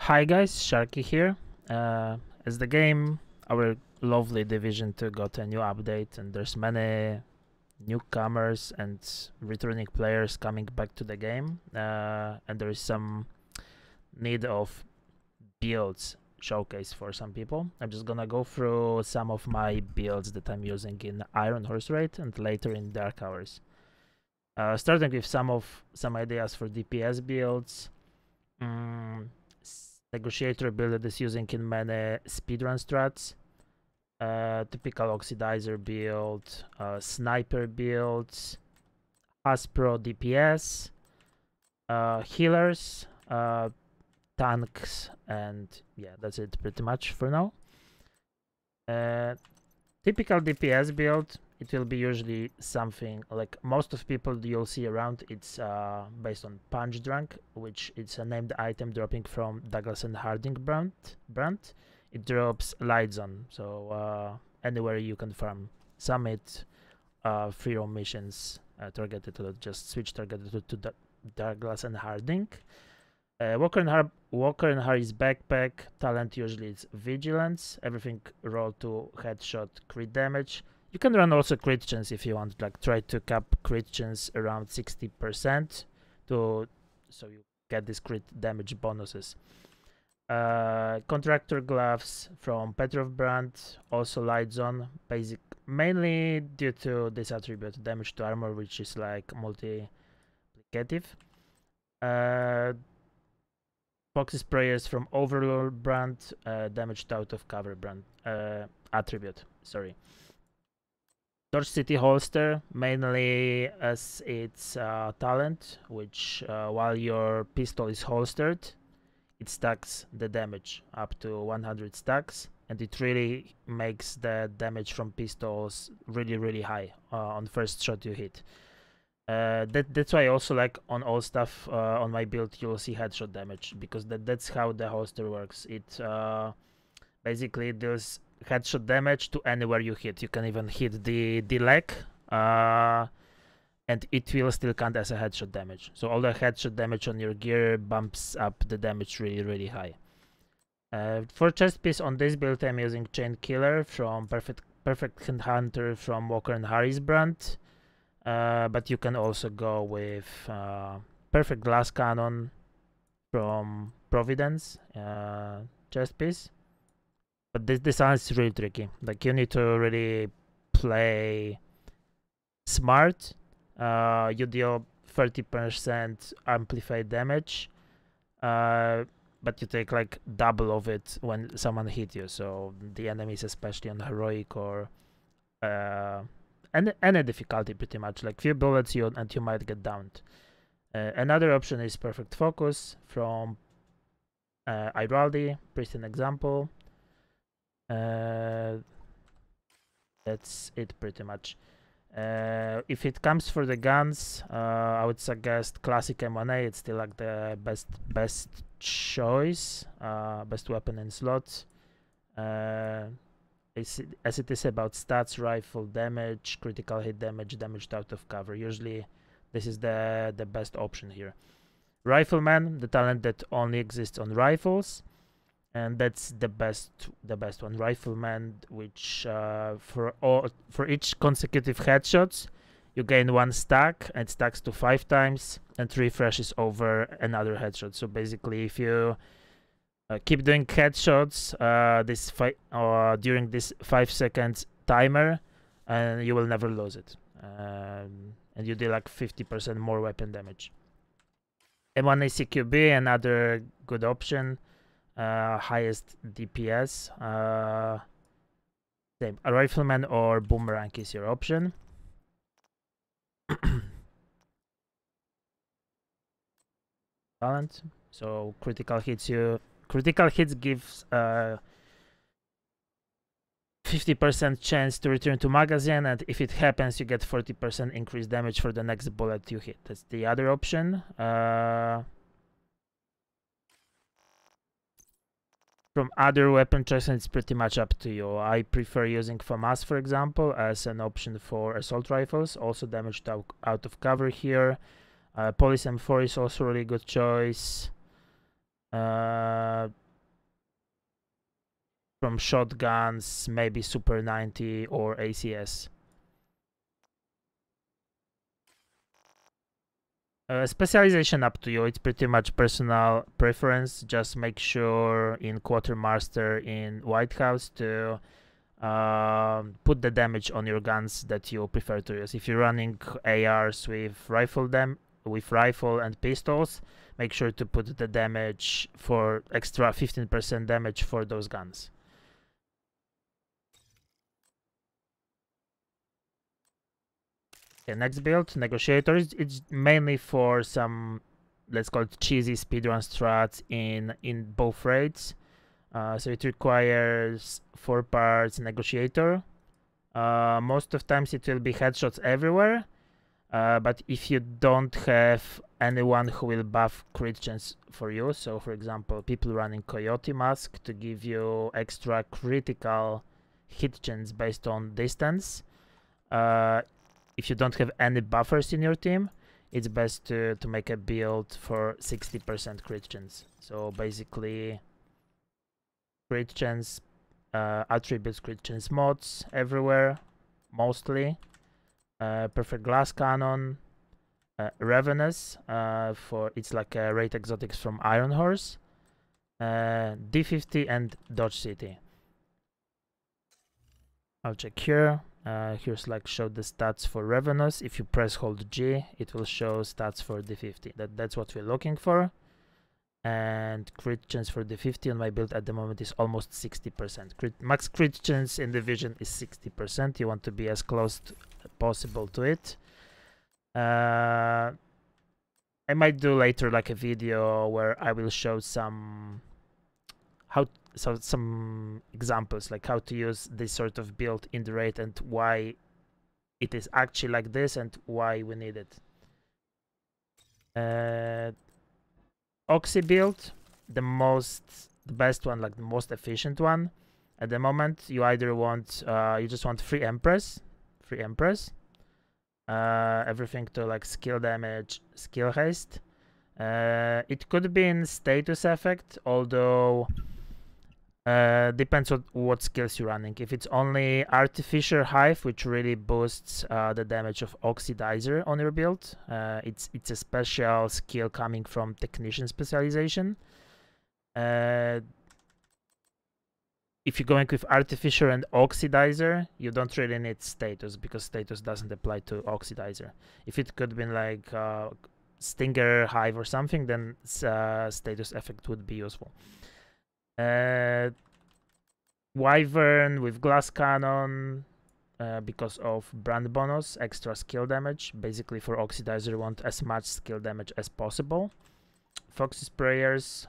Hi guys, Sharkie here. As the game, our lovely Division 2 got a new update, and there's many newcomers and returning players coming back to the game, and there is some need of builds showcase for some people. I'm just gonna go through some of my builds that I'm using in Iron Horse Raid and later in Dark Hours. Starting with some ideas for DPS builds. Negotiator build that is using in many speedrun strats. Typical Oxidizer build, sniper builds, HORSE Pro DPS, healers, tanks, and yeah, that's it pretty much for now. Typical DPS build, it will be usually something like most of people you'll see around. It's based on Punch Drunk, which is a named item dropping from Douglas and Harding brand. It drops light zone, so anywhere you can farm summit, free roam missions targeted to just switch targeted to Douglas and Harding. Walker and Harry's backpack talent usually is vigilance. Everything roll to headshot crit damage. You can run also crit chance if you want, like try to cap crit chance around 60% so you get these crit damage bonuses. Contractor gloves from Petrov brand, also light zone, basic, mainly due to this attribute, damage to armor, which is like multiplicative. Foxy sprayers from Overlord brand, damaged out of cover brand attribute. Sorry. Torch City holster, mainly as its talent, which while your pistol is holstered, it stacks the damage up to 100 stacks, and it really makes the damage from pistols really high on first shot you hit. That's why also, like on all stuff on my build, you'll see headshot damage, because that's how the holster works. It basically deals headshot damage to anywhere you hit. You can even hit the leg, and it will still count as a headshot damage. So all the headshot damage on your gear bumps up the damage really high. For chest piece on this build, I'm using Chainkiler from Perfect Hunter from Walker and Harry's brand. But you can also go with Perfect Glass Cannon from Providence chest piece. But this one is really tricky. Like, you need to really play smart. You deal 30% amplified damage, but you take like double of it when someone hit you. So the enemies, especially on heroic or any difficulty, pretty much, like few bullets you might get downed. Another option is Perfect Focus from Iraldi, pristine example. That's it pretty much. If it comes for the guns, I would suggest classic M1A. It's still like the best choice, best weapon in slots. As it is about stats, rifle damage, critical hit damage, damaged out of cover. Usually this is the best option here. Rifleman, the talent that only exists on rifles, and that's the best one. Rifleman, which for each consecutive headshots you gain 1 stack, and stacks to 5 times and refreshes over another headshot. So basically, if you keep doing headshots during this 5 seconds timer, and you will never lose it, and you deal like 50% more weapon damage. M1A CQB, another good option, highest DPS. Same, a rifleman or boomerang is your option. Talent, so critical hits gives 50% chance to return to magazine, and if it happens, you get 40% increased damage for the next bullet you hit. That's the other option. From other weapon choices, it's pretty much up to you. I prefer using FAMAS, for example, as an option for assault rifles, also damaged out of cover here. Police M4 is also a really good choice. From shotguns, maybe Super 90 or ACS. Specialization up to you. It's pretty much personal preference. Just make sure in Quartermaster in White House to put the damage on your guns that you prefer to use. If you're running ARs with rifle and pistols, make sure to put the damage for extra 15% damage for those guns. Okay, next build, Negotiator. It's mainly for some, let's call it cheesy speedrun strats in both raids. So it requires 4 parts Negotiator. Most of times it will be headshots everywhere. But if you don't have anyone who will buff crit chance for you, so for example, people running Coyote Mask to give you extra critical hit chance based on distance. If you don't have any buffers in your team, it's best to make a build for 60% crit chance. So basically, crit chance, attributes, crit chance mods everywhere, mostly. Perfect glass cannon, Ravenous, for it's like a raid exotics from Iron Horse, D50 and Dodge City. I'll check here. Here's like show the stats for Ravenous. If you press hold G, it will show stats for D50. That's what we're looking for. And crit chance for D50 on my build at the moment is almost 60%. Max crit chance in Division is 60%. You want to be as close as possible to it. I might do later like a video where I will show some some examples, like how to use this sort of build in the raid and why it is actually like this and why we need it. Oxy build, the best one, like the most efficient one at the moment. You either want you just want free Empress, everything to like skill damage, skill haste. It could be in status effect, although depends on what skills you're running. If it's only Artificer Hive, which really boosts the damage of Oxidizer on your build, it's a special skill coming from Technician specialization. If you're going with Artificer and Oxidizer, you don't really need status, because status doesn't apply to Oxidizer. If it could be like Stinger Hive or something, then status effect would be useful. Wyvern with glass cannon, because of brand bonus, extra skill damage. Basically for Oxidizer you want as much skill damage as possible. Foxy Sprayers,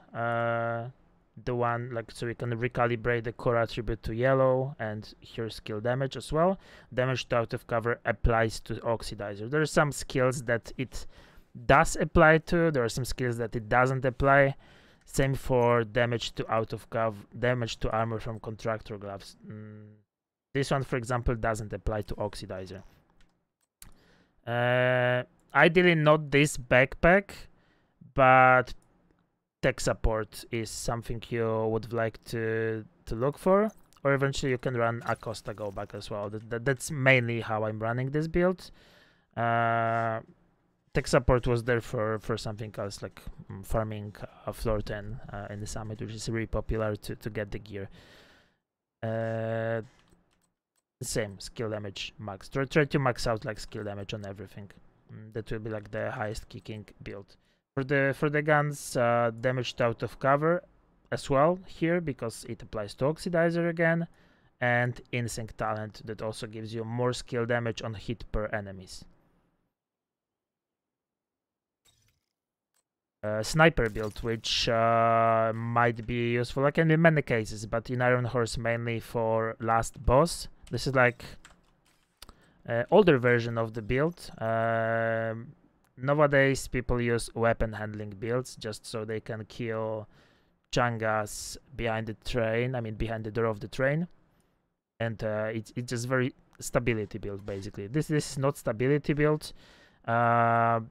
the one like so you can recalibrate the core attribute to yellow, and here skill damage as well. Damage to out of cover applies to Oxidizer. There are some skills that it does apply to, there are some skills that it doesn't apply. Same for damage to out of cover, damage to armor from contractor gloves. This one, for example, doesn't apply to Oxidizer. Ideally not this backpack, but tech support is something you would like to look for, or eventually you can run Acosta go back as well. That's mainly how I'm running this build. Tech support was there for something else, like farming floor 10 in the summit, which is really popular to get the gear. Same skill damage max. Try to max out like skill damage on everything. That will be like the highest kicking build. For the guns, damage to out of cover as well here, because it applies to Oxidizer again, and Instinct Talent that also gives you more skill damage on hit per enemies. Sniper build, which might be useful like in many cases, but in Iron Horse mainly for last boss. This is like older version of the build. Nowadays people use weapon handling builds just so they can kill Changas behind the train, I mean behind the door of the train, and it's just very stability build basically. This is not stability build.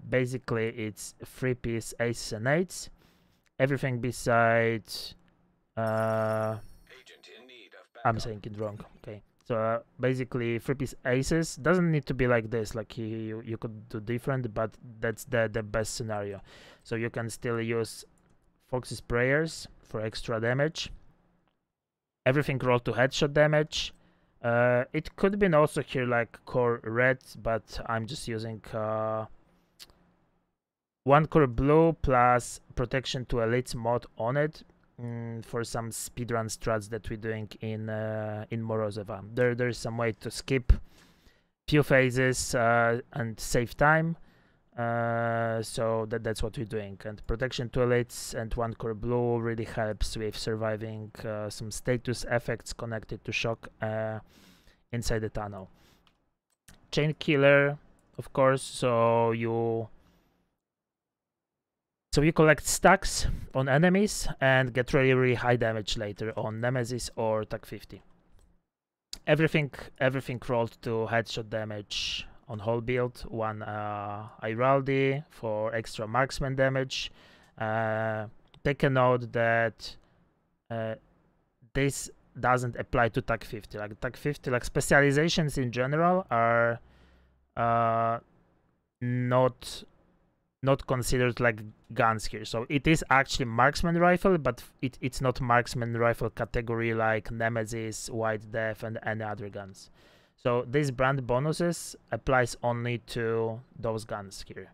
Basically it's 3-piece aces and eights, everything besides I'm saying it wrong. Okay, so basically 3-piece aces doesn't need to be like this. Like you could do different, but that's the best scenario. So you can still use Fox's prayers for extra damage. Everything rolled to headshot damage. It could have been also here like core red, but I'm just using 1 core blue plus protection to elites mod on it for some speedrun strats that we're doing in Morozova. There's some way to skip few phases and save time. So that's what we're doing. And protection to elites and 1 core blue really helps with surviving some status effects connected to shock inside the tunnel. Chainkiler, of course, so you collect stacks on enemies and get really high damage later on Nemesis or TU.15. Everything rolled to headshot damage on whole build. 1 Iraldi for extra marksman damage. Take a note that this doesn't apply to TU.15. Like TU.15, like specializations in general are not considered like guns here. So it is actually marksman rifle, but it's not marksman rifle category like Nemesis, White Death, and any other guns. So these brand bonuses applies only to those guns here.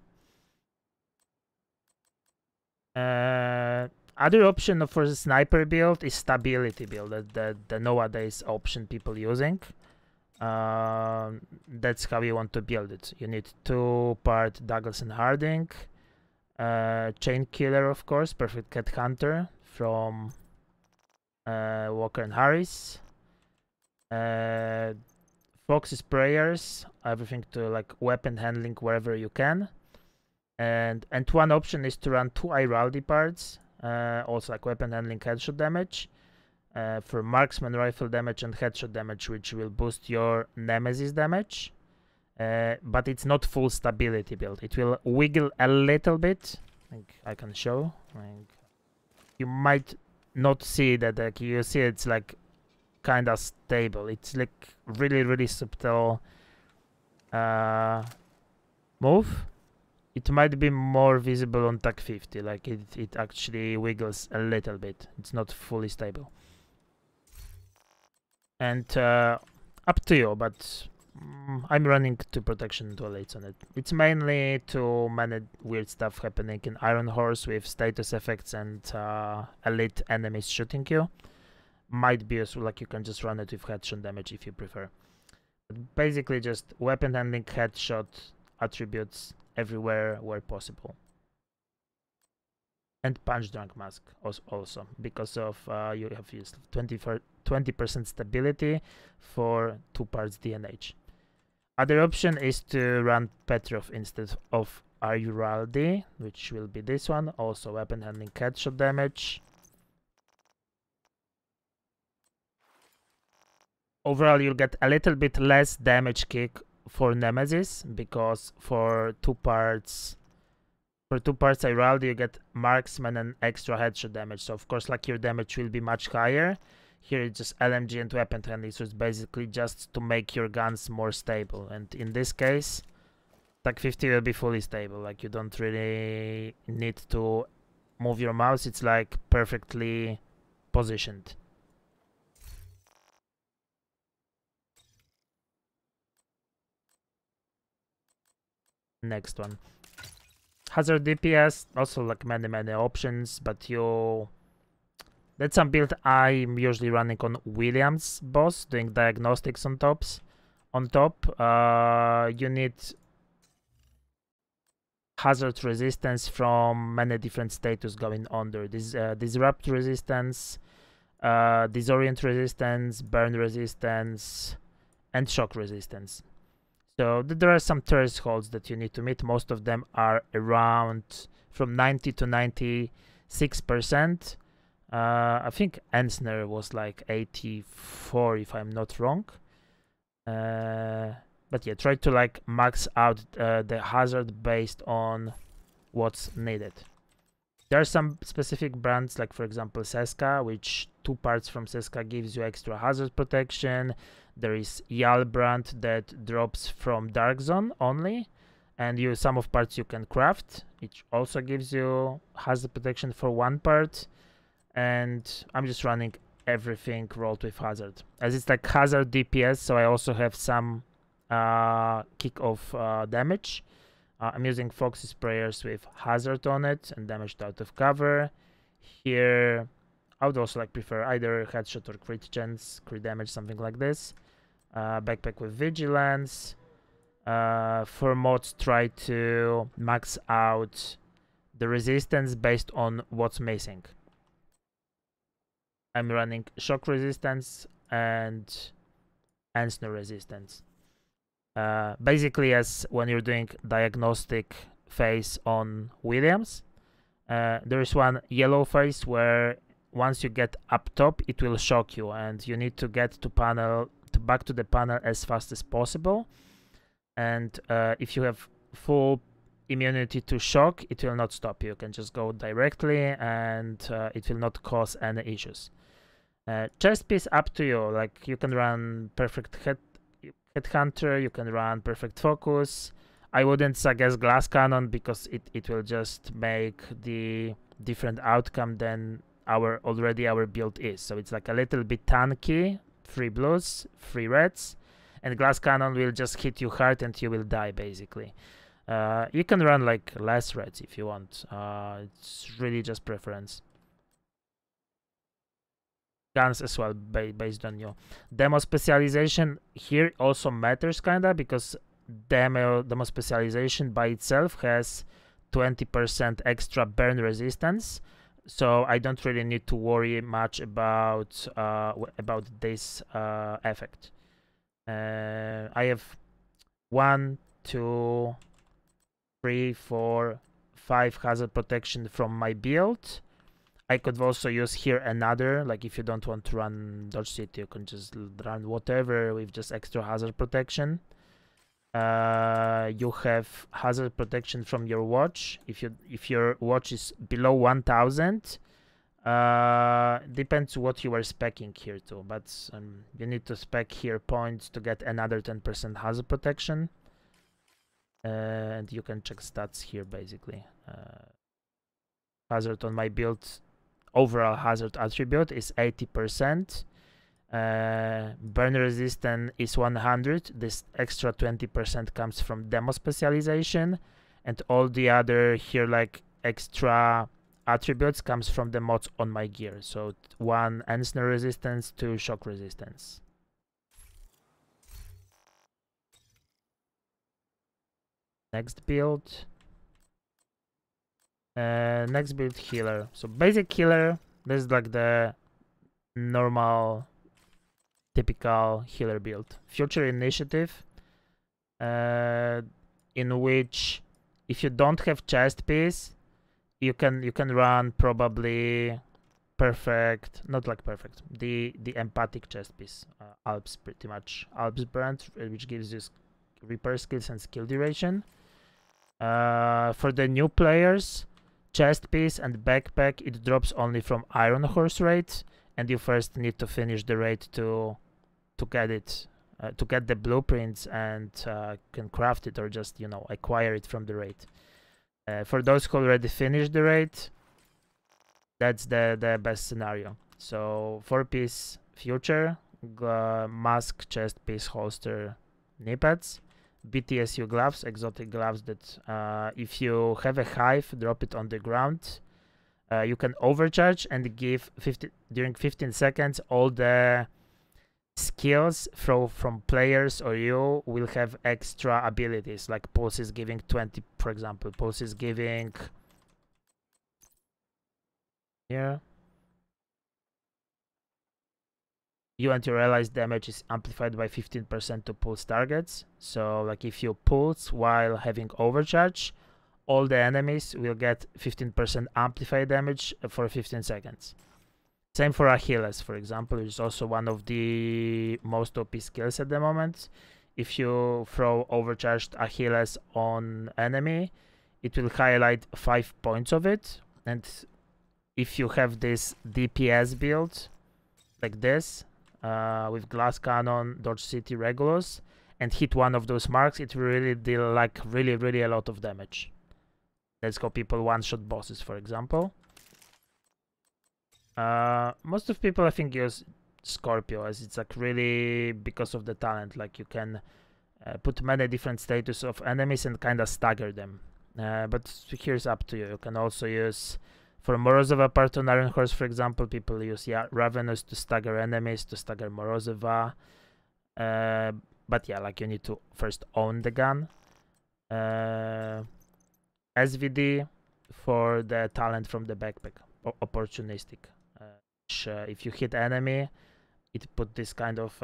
Other option for the sniper build is stability build, the nowadays option people using. That's how you want to build it. You need 2-part Douglas and Harding, Chainkiler, of course, perfect cat hunter from Walker and Harris, Fox's prayers, everything to like weapon handling wherever you can, and one option is to run 2 Iraldi parts, also like weapon handling, headshot damage. For marksman rifle damage and headshot damage, which will boost your Nemesis damage, but it's not full stability build. It will wiggle a little bit. I can show. You might not see that. Like you see, it's like kind of stable. It's like really subtle move. It might be more visible on TU.15. Like it actually wiggles a little bit. It's not fully stable. And up to you, but I'm running 2 protection to elites on it. It's mainly to manage weird stuff happening in Iron Horse with status effects and elite enemies shooting you. Might be useful, like you can just run it with headshot damage if you prefer. But basically just weapon handling, headshot attributes everywhere where possible. And punch drunk mask also, because of you have used 20% stability for 2 parts DNH. Other option is to run Petrov instead of Iraldi, which will be this one. Also weapon handling, headshot damage. Overall, you'll get a little bit less damage kick for Nemesis, because for 2 parts Iraldi, you get marksman and extra headshot damage. So of course, like your damage will be much higher. Here it's just LMG and weapon handling, so it's basically just to make your guns more stable. And in this case, TU.15 will be fully stable. Like you don't really need to move your mouse. It's like perfectly positioned. Next one. Hazard DPS, also like many options, but that's some build I'm usually running on Williams boss, doing diagnostics on top. You need hazard resistance from many different status going on there. This Disrupt Resistance, Disorient Resistance, Burn Resistance, and Shock Resistance. So there are some thresholds that you need to meet. Most of them are around from 90 to 96%. I think Ensner was like 84 if I'm not wrong. But yeah, try to like max out the hazard based on what's needed. There are some specific brands, like for example Seska, which 2 parts from Seska gives you extra hazard protection. There is Yal brand that drops from Dark Zone only, and some of parts you can craft. It also gives you hazard protection for 1 part, and I'm just running everything rolled with hazard, as it's like hazard DPS, so I also have some kick-off damage. I'm using Foxy Sprayers with hazard on it and damaged out of cover. Here, I would also like prefer either headshot or crit chance, crit damage, something like this. Backpack with vigilance. For mods, try to max out the resistance based on what's missing. I'm running shock resistance and Ensnare resistance. Basically, as when you're doing diagnostic phase on Williams, there is one yellow phase where once you get up top, it will shock you, and you need to get to back to the panel as fast as possible. And if you have full immunity to shock, it will not stop you. You can just go directly, and it will not cause any issues. Chest piece, up to you. Like, you can run perfect Headhunter, you can run perfect focus. I wouldn't suggest glass cannon because it will just make the different outcome than our build is. So it's like a little bit tanky, 3 blues, 3 reds, and glass cannon will just hit you hard and you will die basically. You can run like less reds if you want. It's really just preference. Guns as well, based on you. Demo specialization here also matters kinda, because demo specialization by itself has 20% extra burn resistance, so I don't really need to worry much about this effect. I have 1, 2, 3, 4, 5 hazard protection from my build. I could also use here another, like if you don't want to run Dodge City, you can just run whatever with just extra hazard protection. You have hazard protection from your watch. If your watch is below 1000, depends what you are speccing here to, but you need to spec here points to get another 10% hazard protection. And you can check stats here basically. Hazard on my build, overall hazard attribute is 80%. Burn resistance is 100. This extra 20% comes from demo specialization, and all the other here like extra attributes comes from the mods on my gear. So 1 Ensnare resistance, 2 shock resistance. Next build. Next build, healer. So basic healer, this is like the normal typical healer build. Future initiative, in which if you don't have chest piece, you can run probably perfect, not like perfect, the empathic chest piece, Alps, pretty much Alps brand, which gives you repair skills and skill duration. For the new players, chest piece and backpack, it drops only from Iron Horse raid, and you first need to finish the raid to get it, to get the blueprints, and can craft it or just, you know, acquire it from the raid. For those who already finished the raid, that's the best scenario. So 4-piece future, mask, chest piece, holster, knee pads. BTSU gloves, exotic gloves that if you have a hive, drop it on the ground. You can overcharge and give during 15 seconds all the skills from players or you will have extra abilities, like Pulse is giving 20, for example. Pulse is giving here. You and your allies' damage is amplified by 15% to pulse targets. So like if you pulse while having overcharge, all the enemies will get 15% amplified damage for 15 seconds. Same for Achilles, for example, which is also one of the most OP skills at the moment. If you throw overcharged Achilles on enemy, it will highlight 5 points of it, And if you have this DPS build like this, with glass cannon, dodge city, Regulus, and hit one of those marks, it will really deal like really a lot of damage. Let's go people one-shot bosses, for example. Most of people I think use Scorpio, as it's like really because of the talent, like you can put many different status of enemies and kind of stagger them. But here's up to you. You can also use, for Morozova part on Iron Horse, for example, people use Ravenous to stagger enemies, to stagger Morozova. But yeah, like you need to first own the gun. SVD for the talent from the backpack, Opportunistic. Which, if you hit enemy, it put this kind of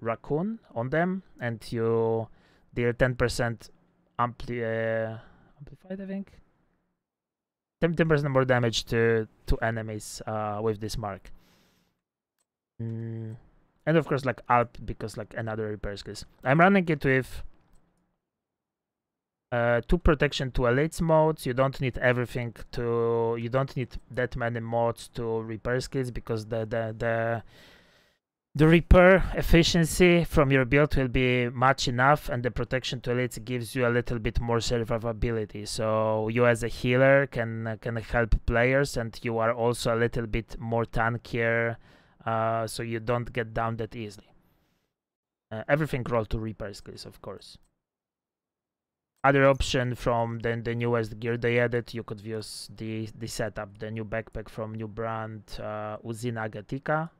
raccoon on them, and you deal 10% amplified, I think. 10% more damage to enemies with this mark. And of course, like Alp, because like another repair skills. I'm running it with 2 protection to elites modes. You don't need everything to. You don't need that many mods to repair skills, because the repair efficiency from your build will be much enough, and the protection to elites gives you a little bit more survivability. So you as a healer can help players, and you are also a little bit more tankier, so you don't get down that easily. Everything roll to repair skills, of course. Other option from the newest gear they added, you could use the setup, the new backpack from new brand, Uzina Gatika.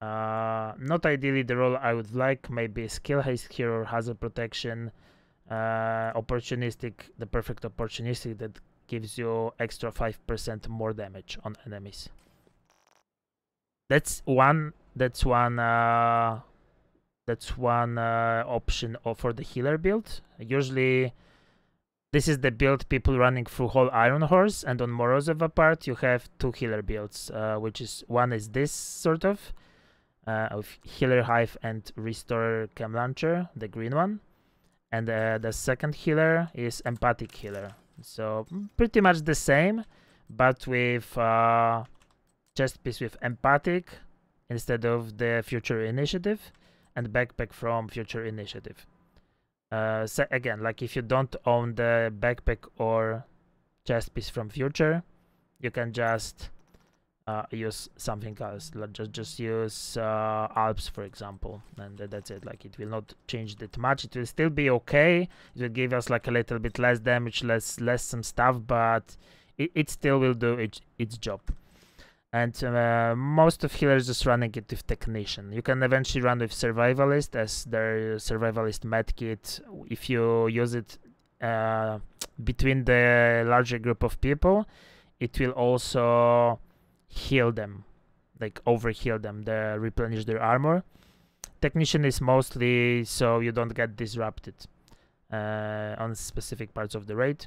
Not ideally the role I would like, maybe skill haste here or hazard protection. Opportunistic, the perfect opportunistic that gives you extra 5% more damage on enemies. That's one option for the healer build. Usually this is the build people running through whole Iron Horse, and on Morozova part you have 2 healer builds, which is one is this sort of Healer Hive and Restore Chem Launcher, the green one, and the second healer is Empathic Healer. So pretty much the same, but with chest piece with Empathic instead of the Future Initiative, and backpack from Future Initiative. So again, like if you don't own the backpack or chest piece from Future, you can just use something else. Like just use Alps, for example, and that's it. Like it will not change that much. It will still be okay. It will give us like a little bit less damage, less some stuff, but it still will do its job. And most of healers just running it with Technician. You can eventually run with Survivalist as their Survivalist medkit. If you use it between the larger group of people, it will also heal them, like overheal them, replenish their armor. Technician is mostly so you don't get disrupted on specific parts of the raid.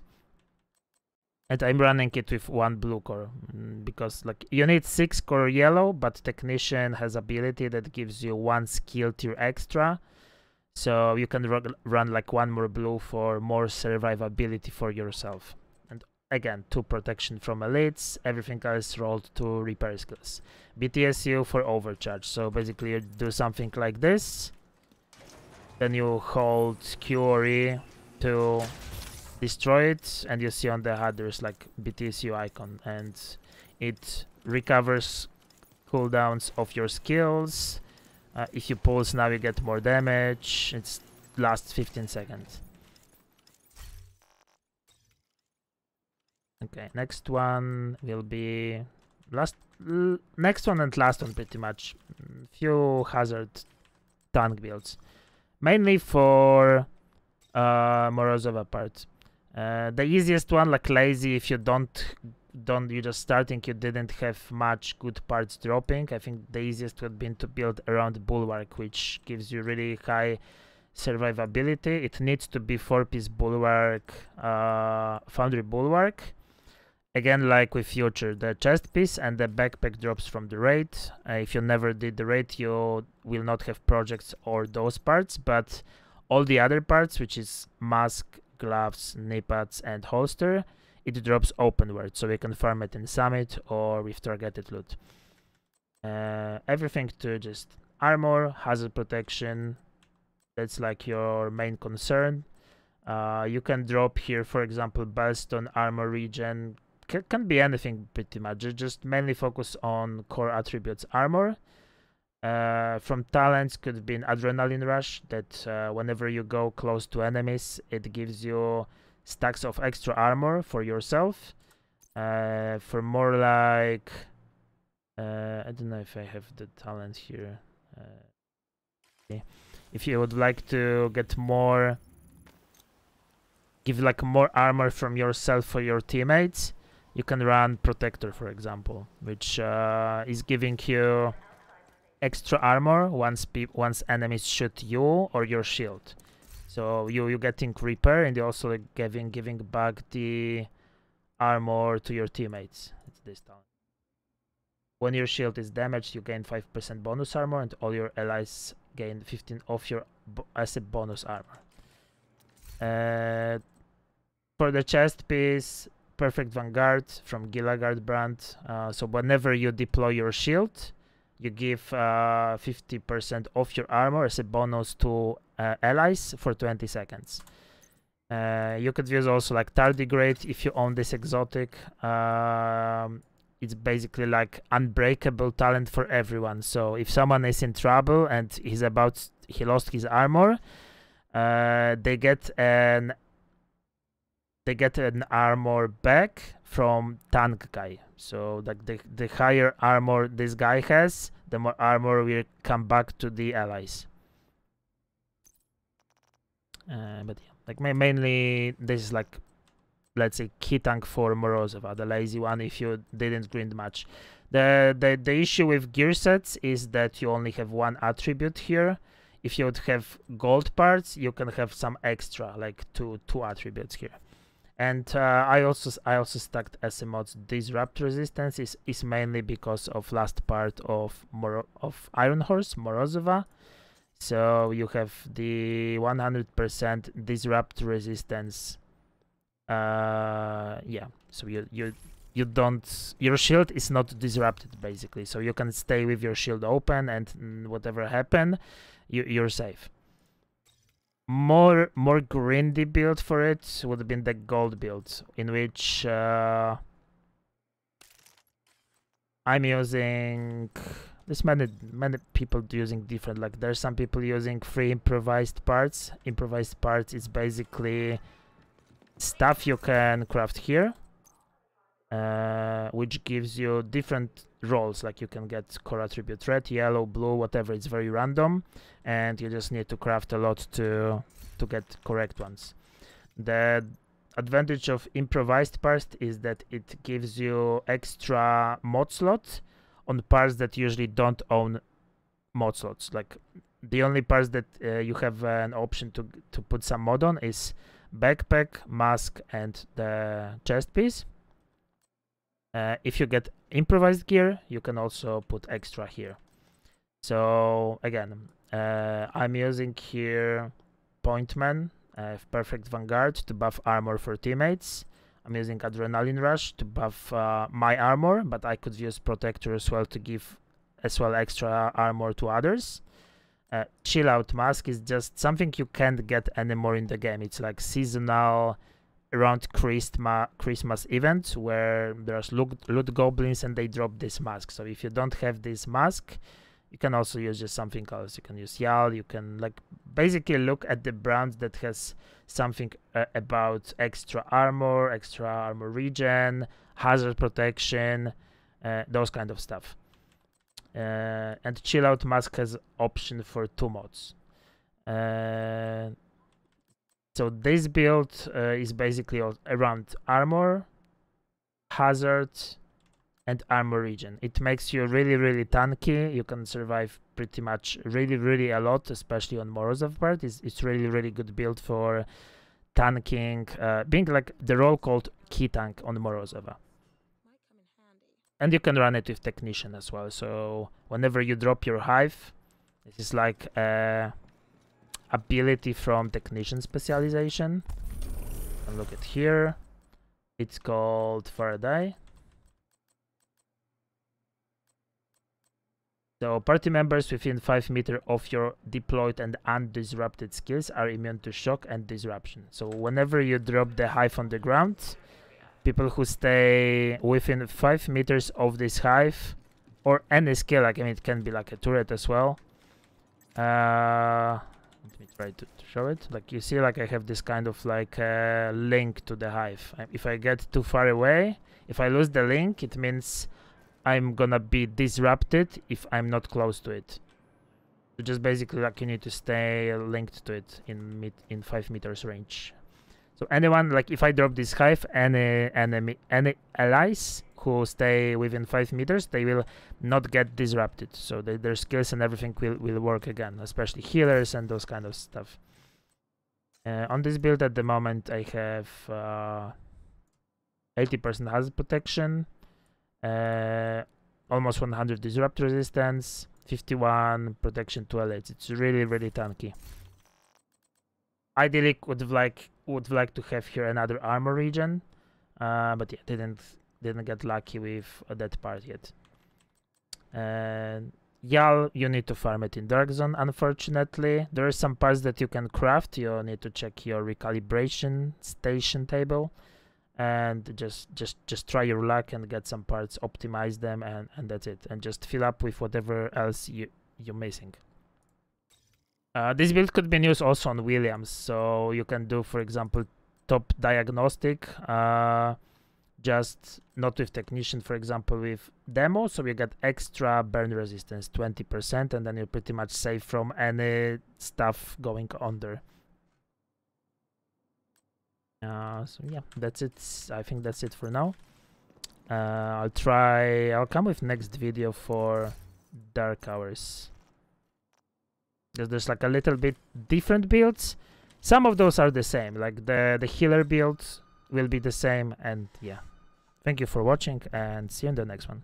And I'm running it with 1 blue core, because like you need 6 core yellow, but Technician has ability that gives you 1 skill tier extra, so you can run like 1 more blue for more survivability for yourself. And again, 2 protection from elites, everything else rolled to repair skills. BTSU for overcharge, so basically you do something like this, then you hold Q or E to destroy it, and you see on the HUD there's like BTSU icon, and it recovers cooldowns of your skills. If you pulse now, you get more damage. It lasts 15 seconds. Okay, next one will be next one and last one, pretty much. Few hazard tank builds, mainly for Morozova part. The easiest one, like lazy, if you you're just starting, you didn't have much good parts dropping. I think the easiest would be to build around Builwark, which gives you really high survivability. It needs to be 4-piece Builwark, Foundry Builwark. Again, like with Future, the chest piece and the backpack drops from the raid. If you never did the raid, you will not have projects or those parts, but all the other parts, which is mask, gloves, knee pads, and holster, it drops openward, so we can farm it in Summit or with targeted loot. Everything to just armor, hazard protection, that's like your main concern. You can drop here, for example, Bellstone, armor, regen, can be anything pretty much. Just mainly focus on core attributes. Armor. From talents could be an adrenaline rush, that whenever you go close to enemies, it gives you stacks of extra armor for yourself. For more like I don't know if I have the talent here. If you would like to get more, give like more armor from yourself for your teammates, you can run Protector, for example, which is giving you extra armor once enemies shoot you or your shield. So you getting repair, and you're also like giving back the armor to your teammates. It's this talent. When your shield is damaged, you gain 5% bonus armor, and all your allies gain 15 of your as a bonus armor. For the chest piece, Perfect Vanguard from Gilagard brand. So whenever you deploy your shield, you give 50% of your armor as a bonus to allies for 20 seconds. You could use also like Tardigrade if you own this exotic. It's basically like unbreakable talent for everyone. So if someone is in trouble and he lost his armor, they get an armor back from tank guy. So like the higher armor this guy has, the more armor will come back to the allies. But yeah, like mainly this is like, let's say, key tank for Morozova, the lazy one if you didn't grind much. The issue with gear sets is that you only have one attribute here. If you would have gold parts, you can have some extra, like two attributes here. And I also stacked SMOds. Disrupt Resistance is mainly because of last part of Iron Horse, Morozova. So you have the 100% Disrupt Resistance. Yeah, so you don't, your shield is not disrupted basically, so you can stay with your shield open, and whatever happen, you're safe. More grindy build for it would have been the gold build, in which I'm using, there's many people using different, like there's some people using free improvised parts. Improvised parts is basically stuff you can craft here, which gives you different roles, like you can get core attribute red, yellow, blue, whatever. It's very random, and you just need to craft a lot to get correct ones. The advantage of improvised parts is that it gives you extra mod slots on parts that usually don't own mod slots. Like the only parts that you have an option to put some mod on is backpack, mask, and the chest piece. If you get improvised gear, you can also put extra here. So again, I'm using here Pointman, Perfect Vanguard to buff armor for teammates. I'm using Adrenaline Rush to buff my armor, but I could use Protector as well to give as well extra armor to others. Chill Out Mask is just something you can't get anymore in the game. It's like seasonal around Christmas event where there's loot goblins and they drop this mask. So if you don't have this mask, you can also use just something else. You can use Yal. You can like basically look at the brand that has something about extra armor regen, hazard protection, those kind of stuff. And Chill Out Mask has option for 2 mods. So this build is basically around armor, hazard, and armor regen. It makes you really tanky. You can survive pretty much really a lot, especially on Morozov part. It's really good build for tanking, being like the role called key tank on Morozova. And you can run it with Technician as well. So whenever you drop your hive, this is like ability from Technician specialization. And look at here. It's called Faraday. So party members within 5 meters of your deployed and undisrupted skills are immune to shock and disruption. So whenever you drop the hive on the ground, people who stay within 5 meters of this hive, or any skill, like, I mean, it can be like a turret as well. Let me try to show it. Like, you see, like, I have this kind of like link to the hive. If I get too far away, if I lose the link, it means I'm gonna be disrupted if I'm not close to it. So just basically, like, you need to stay linked to it in 5 meters range. So anyone, like, if I drop this hive, any allies who stay within 5 meters, they will not get disrupted. So their skills and everything will work again, especially healers and those kind of stuff. On this build at the moment, I have 80% hazard protection, almost 100 disrupt resistance, 51 protection to elites. It's really, really tanky. Ideally, would like to have here another armor regen, but yeah, didn't get lucky with that part yet. And Yal, you need to farm it in Dark Zone. Unfortunately, there are some parts that you can craft. You need to check your recalibration station table, and just try your luck and get some parts, optimize them, and that's it. And just fill up with whatever else you're missing. This build could be used also on Williams, so you can do, for example, top diagnostic, just not with technician, for example, with demo, so you get extra burn resistance, 20%, and then you're pretty much safe from any stuff going on there. So yeah, that's it. I think that's it for now. I'll come with next video for Dark Hours. There's like a little bit different builds. Some of those are the same, like the healer build will be the same, and yeah. Thank you for watching, and see you in the next one.